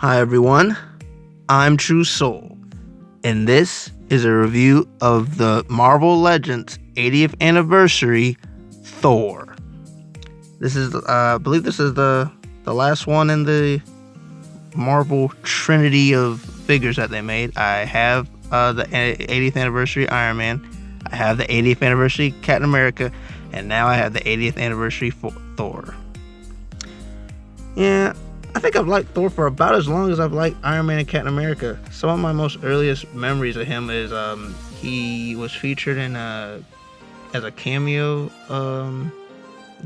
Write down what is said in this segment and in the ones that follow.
Hi everyone, I'm True Soul, and this is a review of the Marvel Legends 80th anniversary Thor. This is, I believe, this is the last one in the Marvel trinity of figures that they made. I have the 80th anniversary Iron Man, I have the 80th anniversary Captain America, and now I have the 80th anniversary Thor. Yeah, I think I've liked Thor for about as long as I've liked Iron Man and Captain America. Some of my most earliest memories of him is he was featured in as a cameo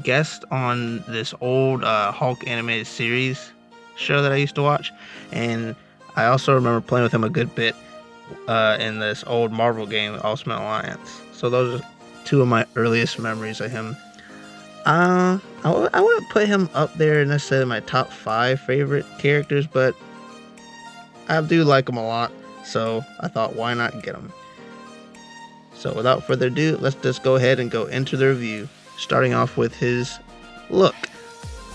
guest on this old Hulk animated series show that I used to watch, and I also remember playing with him a good bit in this old Marvel game, Ultimate Alliance. So those are two of my earliest memories of him. I wouldn't put him up there necessarily my top 5 favorite characters, but I do like him a lot, so I thought, why not get him? So without further ado, let's just go ahead and go into the review, starting off with his look.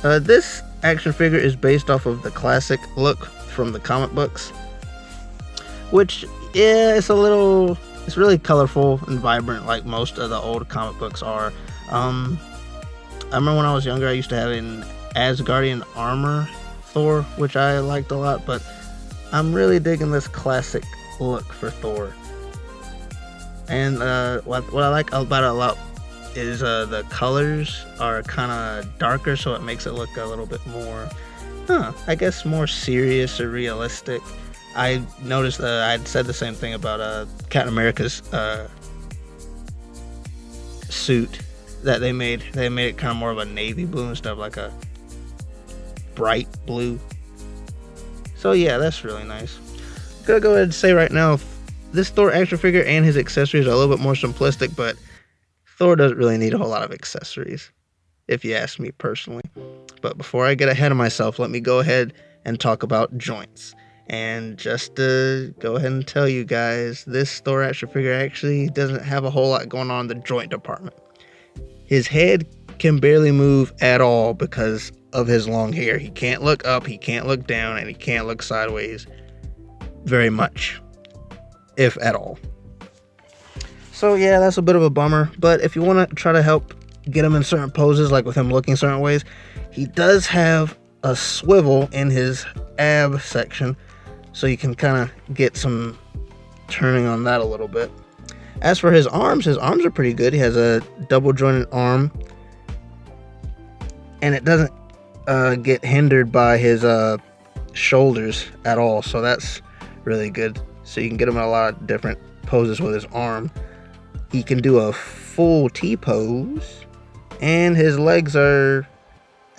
This action figure is based off of the classic look from the comic books, which, yeah, it's really colorful and vibrant like most of the old comic books are. I remember when I was younger, I used to have an Asgardian armor Thor, which I liked a lot, but I'm really digging this classic look for Thor. And what I like about it a lot is the colors are kind of darker, so it makes it look a little bit more, I guess, more serious or realistic. I noticed I'd said the same thing about Captain America's suit that they made. They made it kind of more of a navy blue instead of like a bright blue. So yeah, that's really nice. I'm gonna go ahead and say right now, this Thor action figure and his accessories are a little bit more simplistic, but Thor doesn't really need a whole lot of accessories, if you ask me personally. But before I get ahead of myself, let me go ahead and talk about joints. And just to go ahead and tell you guys, this Thor action figure actually doesn't have a whole lot going on in the joint department. His head can barely move at all because of his long hair. He can't look up, he can't look down, and he can't look sideways very much, if at all. So yeah, that's a bit of a bummer, but if you want to try to help get him in certain poses, like with him looking certain ways, he does have a swivel in his ab section, so you can kind of get some turning on that a little bit. As for his arms are pretty good. He has a double jointed arm, and it doesn't get hindered by his shoulders at all, so that's really good. So you can get him in a lot of different poses with his arm. He can do a full T pose, and his legs are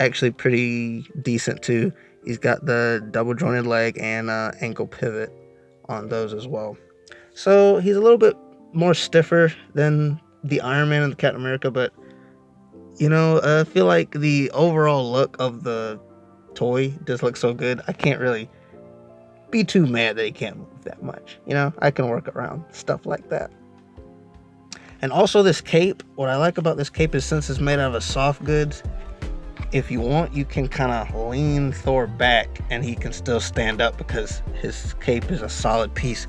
actually pretty decent too. He's got the double jointed leg and ankle pivot on those as well. So he's a little bit more stiffer than the Iron Man and the Captain America, but I feel like the overall look of the toy just looks so good. I can't really be too mad that he can't move that much. I can work around stuff like that. And also this cape, what I like about this cape is since it's made out of a soft goods, if you want, you can kind of lean Thor back and he can still stand up because his cape is a solid piece,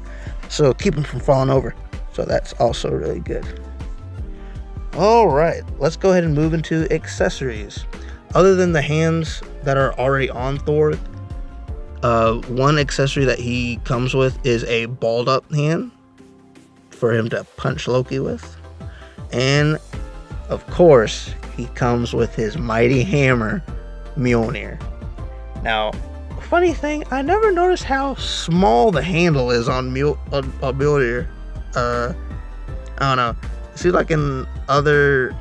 so keep him from falling over. So that's also really good. Alright, let's go ahead and move into accessories. Other than the hands that are already on Thor, one accessory that he comes with is a balled up hand for him to punch Loki with. And of course, he comes with his mighty hammer, Mjolnir. Now, funny thing, I never noticed how small the handle is on Mjolnir. I don't know. It seems like in other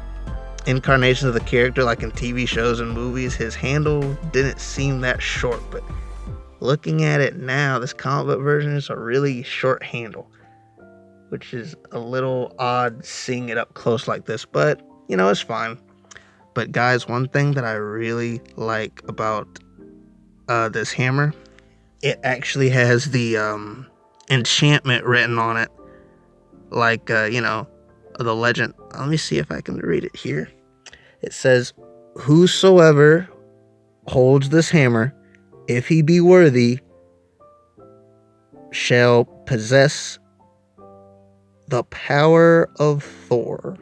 incarnations of the character, like in TV shows and movies, his handle didn't seem that short. But looking at it now, this comic book version is a really short handle, which is a little odd seeing it up close like this. But, it's fine. But guys, one thing that I really like about this hammer, it actually has the enchantment written on it, like the legend. Let me see if I can read it here. It says, "Whosoever holds this hammer, if he be worthy, shall possess the power of Thor.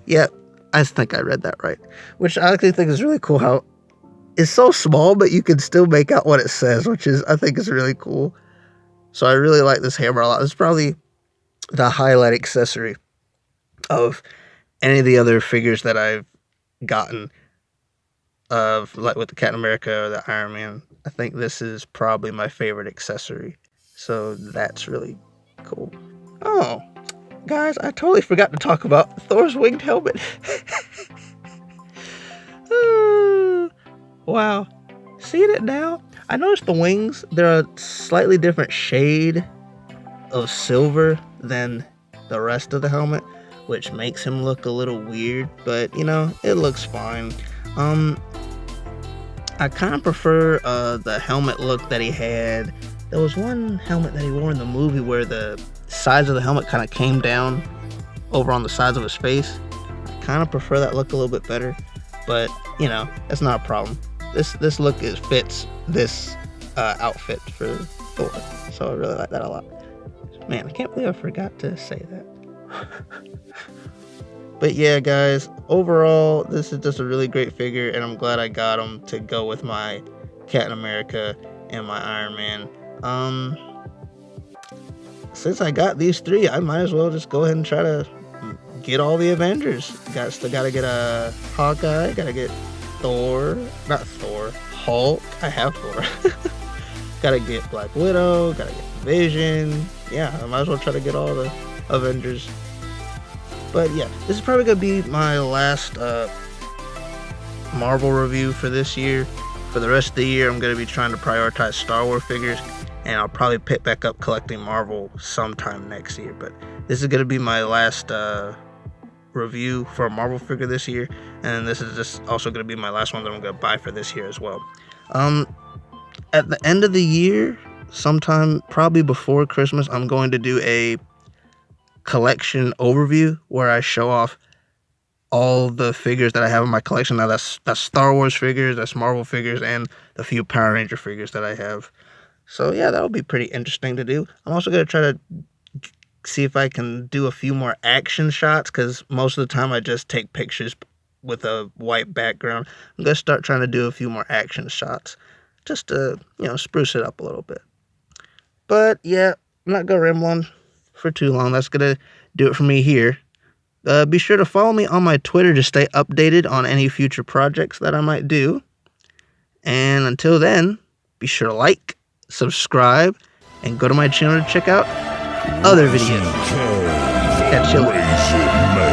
Yep, I think I read that right. Which I actually think is really cool how it's so small, but you can still make out what it says, which is, I think, is really cool. So I really like this hammer a lot. This is probably the highlight accessory of any of the other figures that I've gotten, of like with the Captain America or the Iron Man. I think this is probably my favorite accessory. So that's really cool. Oh, guys, I totally forgot to talk about Thor's winged helmet. Wow. Seeing it now, I noticed the wings, they're a slightly different shade of silver than the rest of the helmet, which makes him look a little weird, but you know, it looks fine. I kind of prefer the helmet look that he had. There was one helmet that he wore in the movie where the sides of the helmet kind of came down over on the sides of his face. I kind of prefer that look a little bit better, but you know, that's not a problem. This look fits this outfit for Thor, so I really like that a lot. Man, I can't believe I forgot to say that. But yeah, guys, overall, this is just a really great figure, and I'm glad I got him to go with my Captain America and my Iron Man. Since I got these three, I might as well just go ahead and try to get all the Avengers. Still gotta get a Hawkeye, gotta get Hulk. I have Thor. Gotta get Black Widow, gotta get Vision. Yeah, I might as well try to get all the Avengers. But yeah, this is probably gonna be my last Marvel review for this year. For the rest of the year, I'm gonna be trying to prioritize Star Wars figures, and I'll probably pick back up collecting Marvel sometime next year. But this is gonna be my last review for a Marvel figure this year, and this is just also gonna be my last one that I'm gonna buy for this year as well. At the end of the year, sometime probably before Christmas, I'm going to do a collection overview where I show off all the figures that I have in my collection. Now that's Star Wars figures, that's Marvel figures, and the few Power Ranger figures that I have. So yeah, that'll be pretty interesting to do. I'm also going to try to see if I can do a few more action shots, because most of the time I just take pictures with a white background. I'm going to start trying to do a few more action shots just to, you know, spruce it up a little bit. But yeah, I'm not going to ramble on for too long. That's going to do it for me here. Be sure to follow me on my Twitter to stay updated on any future projects that I might do. And until then, be sure to like, subscribe, and go to my channel to check out other videos. Catch you later.